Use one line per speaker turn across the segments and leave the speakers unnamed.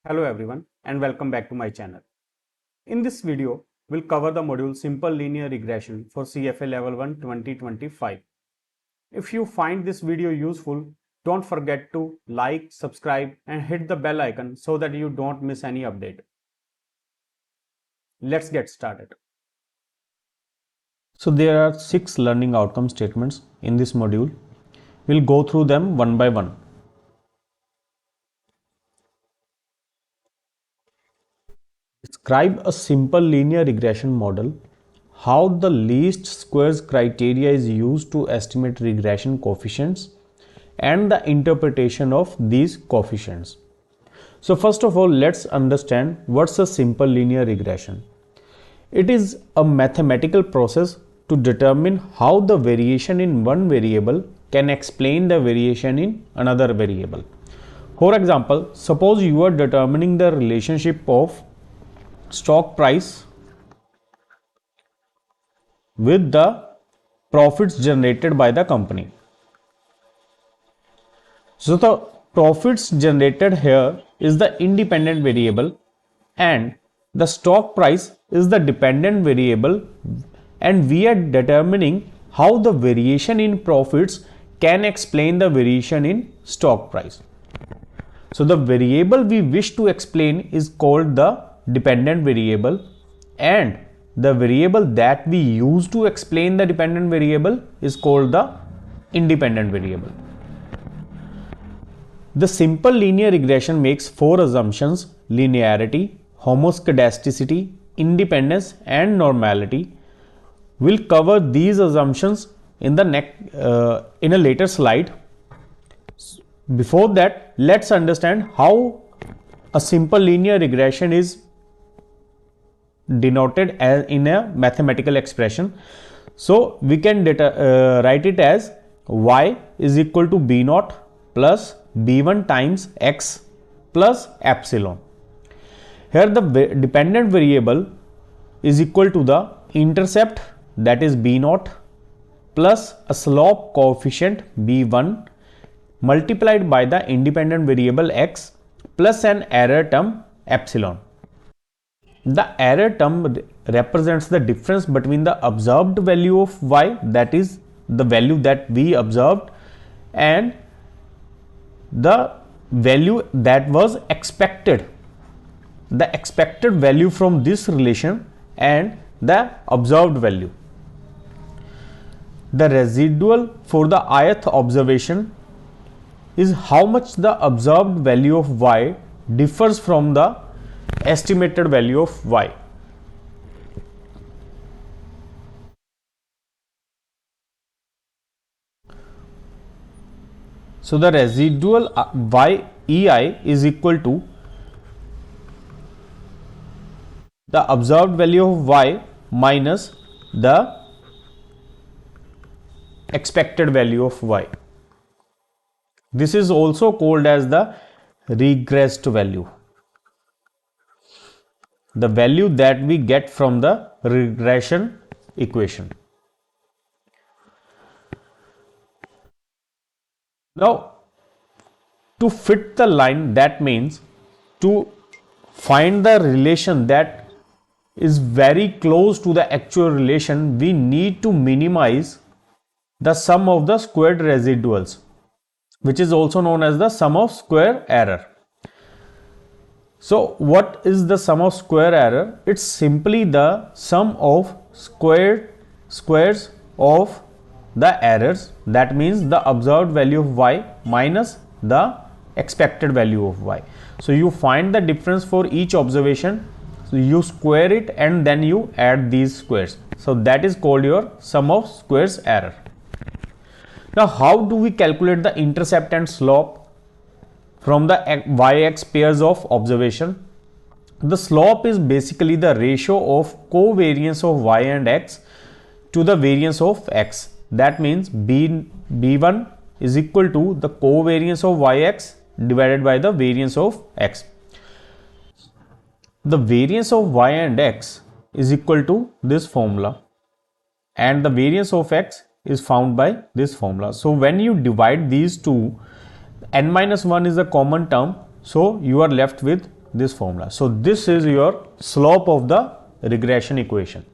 Hello everyone and welcome back to my channel. In this video, we'll cover the module Simple Linear Regression for CFA Level 1 2025. If you find this video useful, don't forget to like, subscribe and hit the bell icon so that you don't miss any update. Let's get started. So there are 6 learning outcome statements in this module. We'll go through them one by one. Describe a simple linear regression model. How the least squares criteria is used to estimate regression coefficients and the interpretation of these coefficients. So first of all, let's understand what's a simple linear regression. It is a mathematical process to determine how the variation in one variable can explain the variation in another variable. For example, suppose you are determining the relationship of stock price with the profits generated by the company. So the profits generated here is the independent variable and the stock price is the dependent variable, and we are determining how the variation in profits can explain the variation in stock price. So the variable we wish to explain is called the dependent variable, and the variable that we use to explain the dependent variable is called the independent variable. The simple linear regression makes 4 assumptions: linearity, homoscedasticity, independence and normality. We'll cover these assumptions in a later slide. Before that, let's understand how a simple linear regression is denoted as in a mathematical expression. So we can write it as y is equal to b naught plus b1 times x plus epsilon. Here the dependent variable is equal to the intercept, that is b naught, plus a slope coefficient b1 multiplied by the independent variable x plus an error term epsilon. The error term represents the difference between the observed value of y, that is the value that we observed, and the value that was expected, the expected value from this relation and the observed value. The residual for the ith observation is how much the observed value of y differs from the estimated value of y. So the residual y ei is equal to the observed value of y minus the expected value of y. This is also called as the regressed value, the value that we get from the regression equation. Now, to fit the line, that means to find the relation that is very close to the actual relation, we need to minimize the sum of the squared residuals, which is also known as the sum of square error. So what is the sum of square error? It's simply the sum of squares of the errors, that means the observed value of y minus the expected value of y. So you find the difference for each observation, so you square it and then you add these squares. So that is called your sum of squares error. Now how do we calculate the intercept and slope from the yx pairs of observation? The slope is basically the ratio of covariance of y and x to the variance of x. That means b1 is equal to the covariance of yx divided by the variance of x. The variance of y and x is equal to this formula, and the variance of x is found by this formula. So when you divide these two, n minus 1 is a common term, so you are left with this formula. So this is your slope of the regression equation.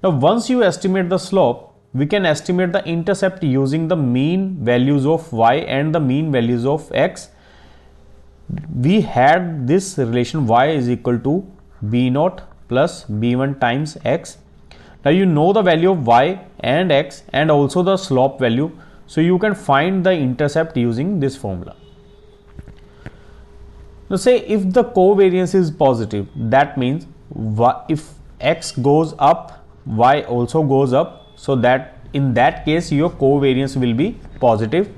Now once you estimate the slope, we can estimate the intercept using the mean values of y and the mean values of x. We had this relation y is equal to b0 plus b1 times x. Now you know the value of y and x and also the slope value, so you can find the intercept using this formula. Now say if the covariance is positive, that means if x goes up, y also goes up, so that in that case your covariance will be positive.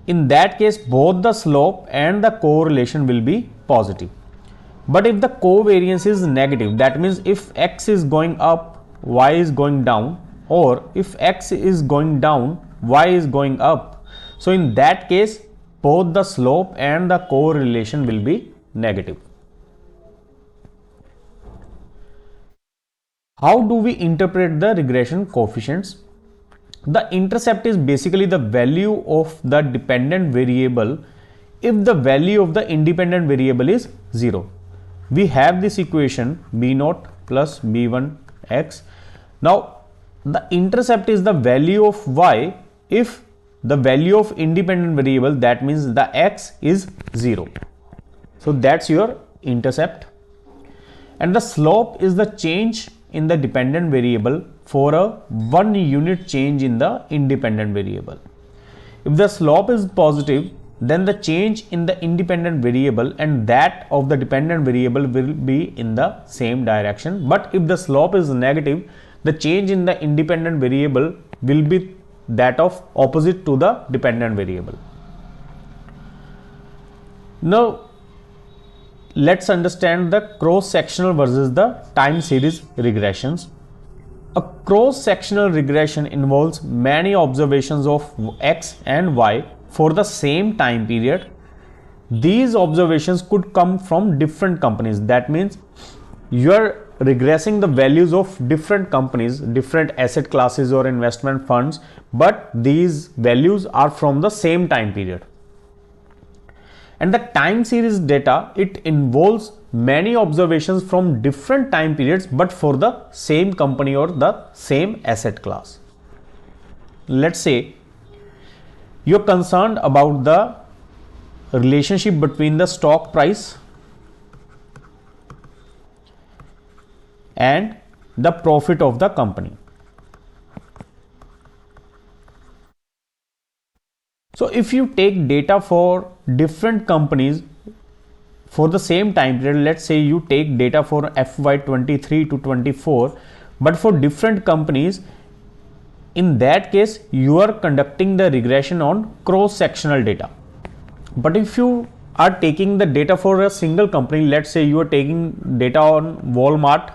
In that case both the slope and the correlation will be positive. But if the covariance is negative, that means if x is going up, y is going down, or if x is going down, y is going up, so in that case both the slope and the correlation will be negative. How do we interpret the regression coefficients? The intercept is basically the value of the dependent variable if the value of the independent variable is 0. We have this equation b0 plus b1 x. Now the intercept is the value of y if the value of independent variable, that means the x, is 0. So that's your intercept. And the slope is the change in the dependent variable for a 1 unit change in the independent variable. If the slope is positive, then the change in the independent variable and that of the dependent variable will be in the same direction. But if the slope is negative, the change in the independent variable will be that of opposite to the dependent variable. Now let's understand the cross-sectional versus the time series regressions. A cross-sectional regression involves many observations of x and y for the same time period. These observations could come from different companies. That means you are regressing the values of different companies, different asset classes or investment funds, but these values are from the same time period. And the time series data, it involves many observations from different time periods but for the same company or the same asset class. Let's say you're concerned about the relationship between the stock price and the profit of the company. So if you take data for different companies for the same time period, let's say you take data for FY23 to 24, but for different companies, in that case you are conducting the regression on cross-sectional data. But if you are taking the data for a single company, let's say you are taking data on Walmart,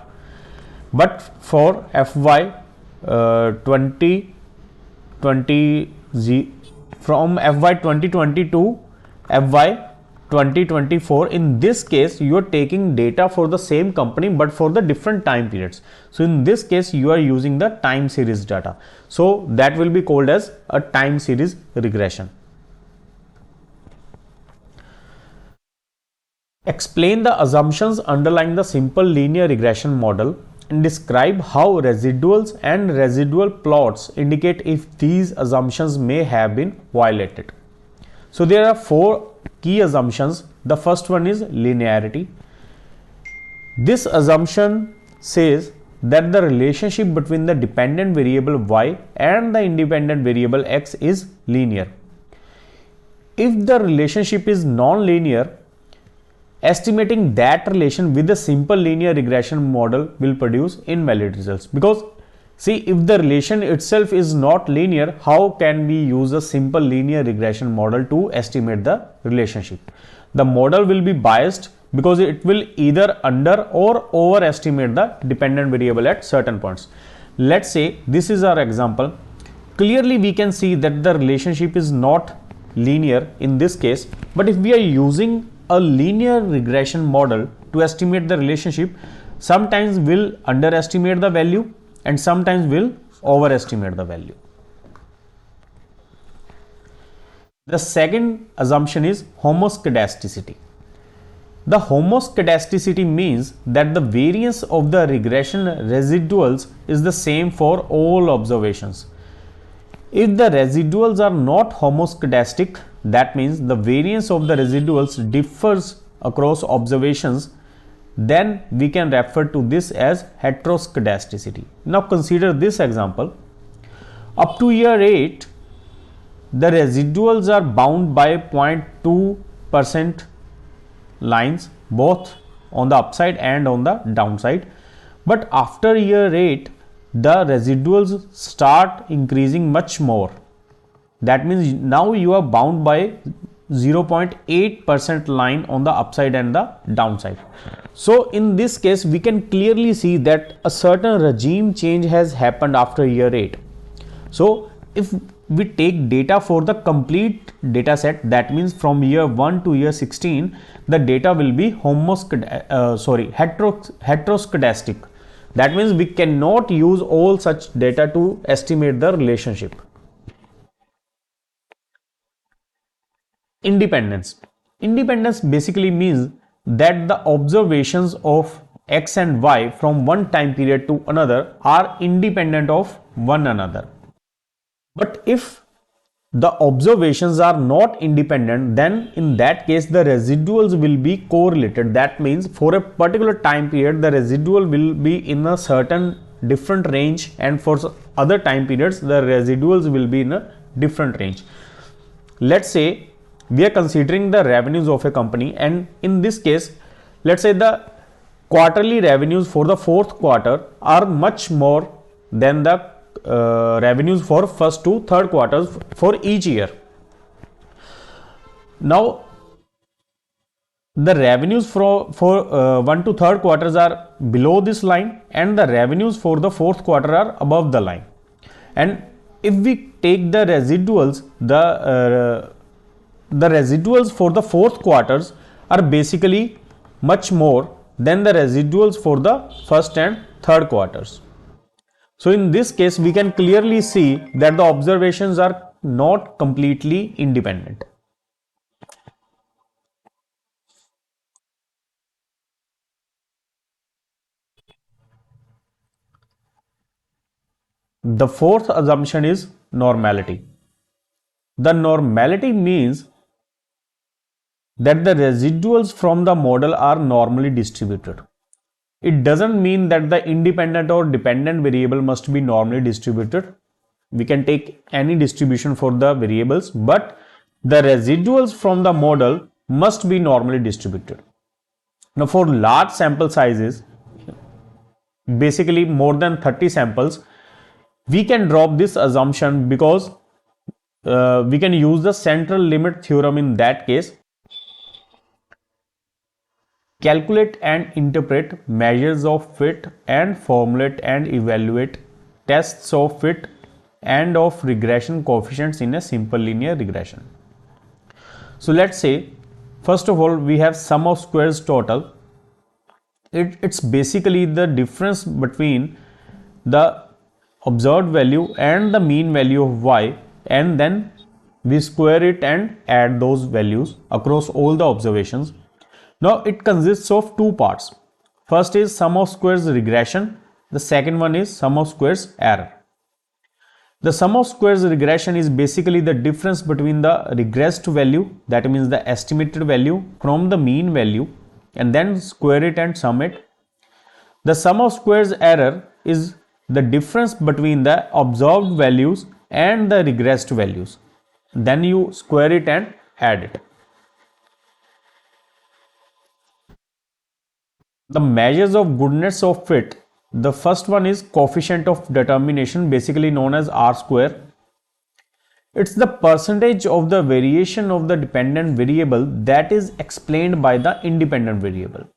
but for FY2020 from FY 2020 to FY 2024, in this case you are taking data for the same company but for the different time periods. So in this case you are using the time series data. So that will be called as a time series regression. Explain the assumptions underlying the simple linear regression model and describe how residuals and residual plots indicate if these assumptions may have been violated. So there are 4 key assumptions. The first one is linearity. This assumption says that the relationship between the dependent variable y and the independent variable x is linear. If the relationship is non-linear, estimating that relation with a simple linear regression model will produce invalid results. Because see, if the relation itself is not linear, how can we use a simple linear regression model to estimate the relationship? The model will be biased because it will either under or overestimate the dependent variable at certain points. Let's say this is our example. Clearly we can see that the relationship is not linear in this case, but if we are using a linear regression model to estimate the relationship, sometimes we'll underestimate the value and sometimes we'll overestimate the value. The second assumption is homoscedasticity. The homoscedasticity means that the variance of the regression residuals is the same for all observations. If the residuals are not homoscedastic, that means the variance of the residuals differs across observations, then we can refer to this as heteroscedasticity. Now consider this example. Up to year 8, the residuals are bound by 0.2% lines both on the upside and on the downside, but after year 8 the residuals start increasing much more. That means now you are bound by 0.8% line on the upside and the downside. So in this case we can clearly see that a certain regime change has happened after year 8. So if we take data for the complete data set, that means from year 1 to year 16, the data will be heteroscedastic. That means we cannot use all such data to estimate the relationship. Independence. Independence basically means that the observations of x and y from one time period to another are independent of one another. But if the observations are not independent, then in that case the residuals will be correlated. That means for a particular time period the residual will be in a certain different range, and for other time periods the residuals will be in a different range. Let's say we are considering the revenues of a company, and in this case let's say the quarterly revenues for the fourth quarter are much more than the revenues for first to third quarters for each year. Now the revenues for 1 to third quarters are below this line, and the revenues for the fourth quarter are above the line. And if we take the residuals, the residuals for the fourth quarters are basically much more than the residuals for the first and third quarters. So in this case we can clearly see that the observations are not completely independent. The fourth assumption is normality. The normality means that the residuals from the model are normally distributed. It doesn't mean that the independent or dependent variable must be normally distributed. We can take any distribution for the variables, but the residuals from the model must be normally distributed. Now for large sample sizes, basically more than 30 samples, we can drop this assumption because we can use the central limit theorem in that case. Calculate and interpret measures of fit and formulate and evaluate tests of fit and of regression coefficients in a simple linear regression. So let's say first of all we have sum of squares total. It's basically the difference between the observed value and the mean value of y, and then we square it and add those values across all the observations. Now it consists of two parts. First is sum of squares regression, the second one is sum of squares error. The sum of squares regression is basically the difference between the regressed value, that means the estimated value, from the mean value, and then square it and sum it. The sum of squares error is the difference between the observed values and the regressed values. Then you square it and add it. The measures of goodness of fit. The first one is coefficient of determination, basically known as R square. It's the percentage of the variation of the dependent variable that is explained by the independent variable.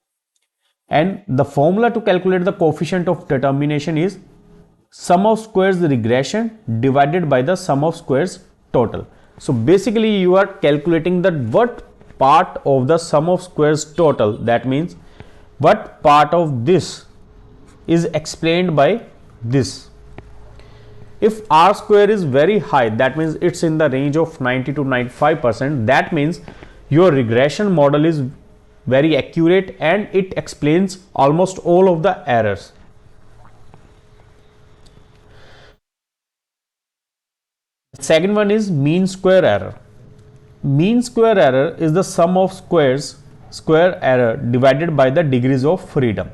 And the formula to calculate the coefficient of determination is sum of squares regression divided by the sum of squares total. So basically you are calculating that what part of the sum of squares total, that means what part of this is explained by this. If R square is very high, that means it's in the range of 90 to 95%. That means your regression model is very accurate and it explains almost all of the errors. Second one is mean square error. Mean square error is the sum of square error divided by the degrees of freedom.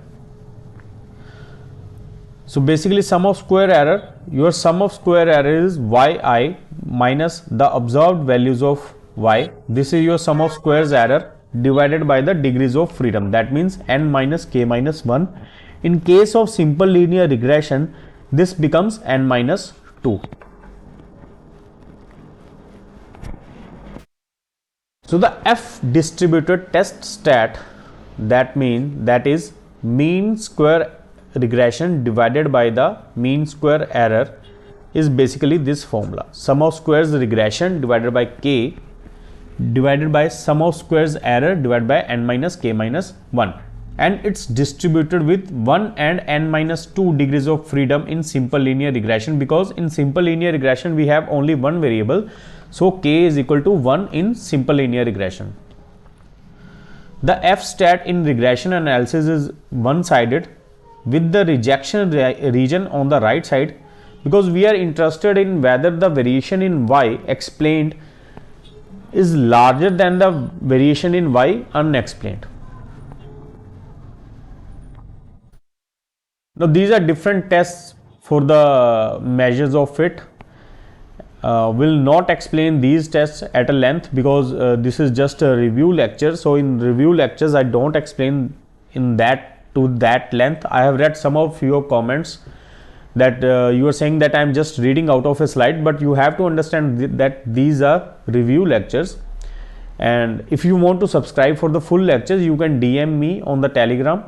So basically sum of square error, your sum of square error is yi minus the observed values of y. This is your sum of squares error divided by the degrees of freedom. That means n minus k minus 1. In case of simple linear regression, this becomes n minus 2. So the F distributed test stat, that is mean square regression divided by the mean square error, is basically this formula: sum of squares regression divided by k divided by sum of squares error divided by n minus k minus 1, and it's distributed with 1 and n minus 2 degrees of freedom in simple linear regression, because in simple linear regression we have only one variable. So k is equal to 1 in simple linear regression. The F stat in regression analysis is one-sided with the rejection region on the right side, because we are interested in whether the variation in y explained is larger than the variation in y unexplained. Now these are different tests for the measures of fit. Will not explain these tests at a length, because this is just a review lecture. So in review lectures I don't explain in that to that length. I have read some of your comments that you are saying that I am just reading out of a slide, but you have to understand that these are review lectures. And if you want to subscribe for the full lectures, you can DM me on the Telegram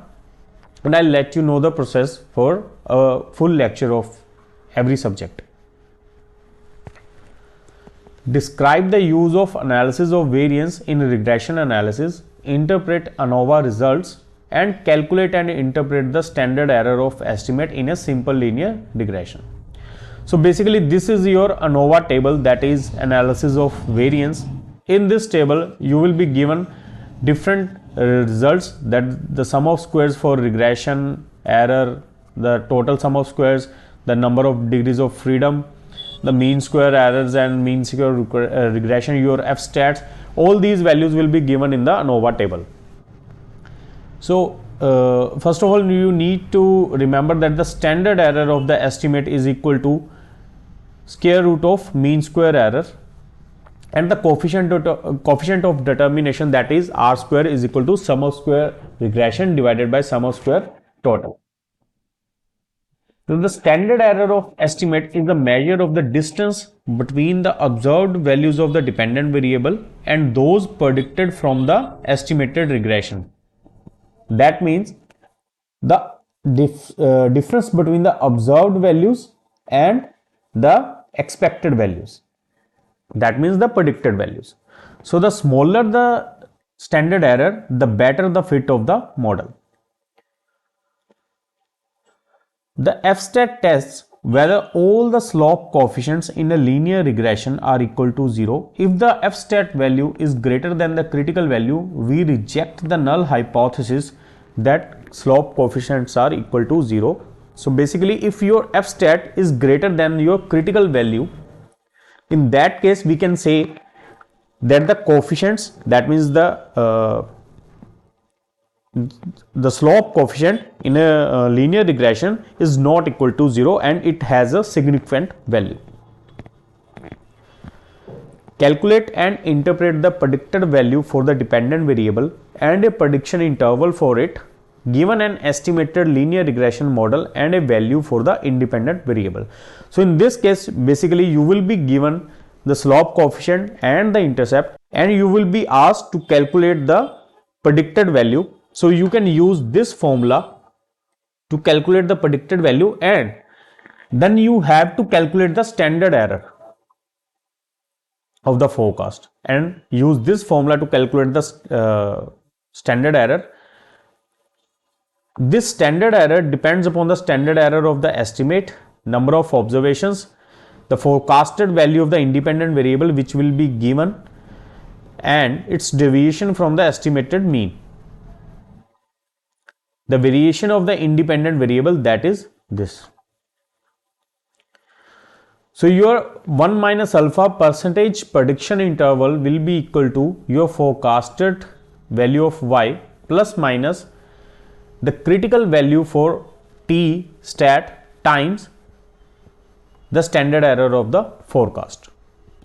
and I'll let you know the process for a full lecture of every subject. Describe the use of analysis of variance in regression analysis, interpret ANOVA results, and calculate and interpret the standard error of estimate in a simple linear regression. So basically this is your ANOVA table, that is analysis of variance. In this table you will be given different results, that the sum of squares for regression, error, the total sum of squares, the number of degrees of freedom, the mean square errors and mean square regression, your F stats, all these values will be given in the ANOVA table. So first of all, you need to remember that the standard error of the estimate is equal to square root of mean square error, and the coefficient of determination, that is R square, is equal to sum of square regression divided by sum of square total. So the standard error of estimate is the measure of the distance between the observed values of the dependent variable and those predicted from the estimated regression. That means the difference between the observed values and the expected values. That means the predicted values. So the smaller the standard error, the better the fit of the model. The F-stat tests whether all the slope coefficients in a linear regression are equal to 0. If the F-stat value is greater than the critical value, we reject the null hypothesis that slope coefficients are equal to 0. So basically, if your F-stat is greater than your critical value, in that case we can say that the coefficients, that means the slope coefficient in a linear regression is not equal to 0 and it has a significant value. Calculate and interpret the predicted value for the dependent variable and a prediction interval for it, given an estimated linear regression model and a value for the independent variable. So in this case, basically you will be given the slope coefficient and the intercept, and you will be asked to calculate the predicted value. So you can use this formula to calculate the predicted value, and then you have to calculate the standard error of the forecast and use this formula to calculate the standard error. This standard error depends upon the standard error of the estimate, number of observations, the forecasted value of the independent variable which will be given, and its deviation from the estimated mean. The variation of the independent variable, that is this. So your 1 minus alpha percentage prediction interval will be equal to your forecasted value of y plus minus the critical value for t stat times the standard error of the forecast.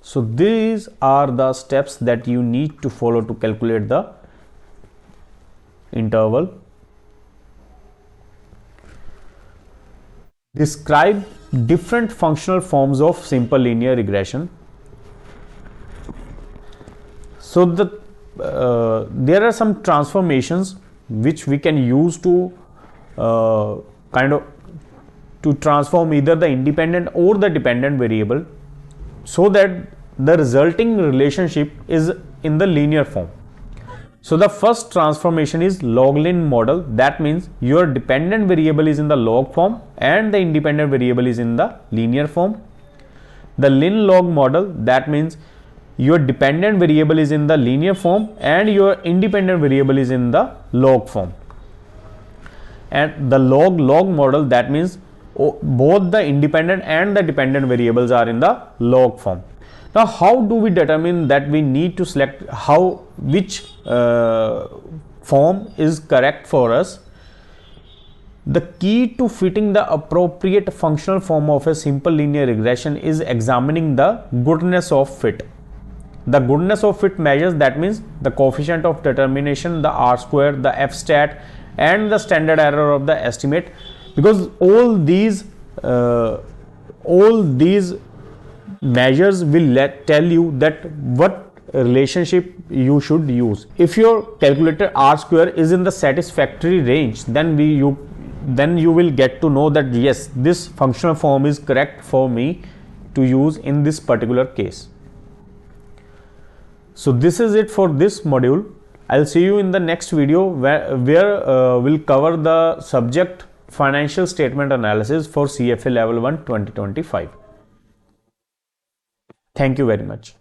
So these are the steps that you need to follow to calculate the interval. Describe different functional forms of simple linear regression. So there are some transformations which we can use to to transform either the independent or the dependent variable, so that the resulting relationship is in the linear form. So the first transformation is log-lin model. That means your dependent variable is in the log form and the independent variable is in the linear form. The lin-log model, that means your dependent variable is in the linear form and your independent variable is in the log form. And the log-log model, that means both the independent and the dependent variables are in the log form. Now, how do we determine that we need to select which form is correct for us? The key to fitting the appropriate functional form of a simple linear regression is examining the goodness of fit. The goodness of fit measures, that means the coefficient of determination, the R square, the F stat, and the standard error of the estimate, because all these measures will tell you that what relationship you should use. If your calculated R square is in the satisfactory range, then you will get to know that yes, this functional form is correct for me to use in this particular case. So this is it for this module. I'll see you in the next video where we'll cover the subject financial statement analysis for CFA Level 1 2025. Thank you very much.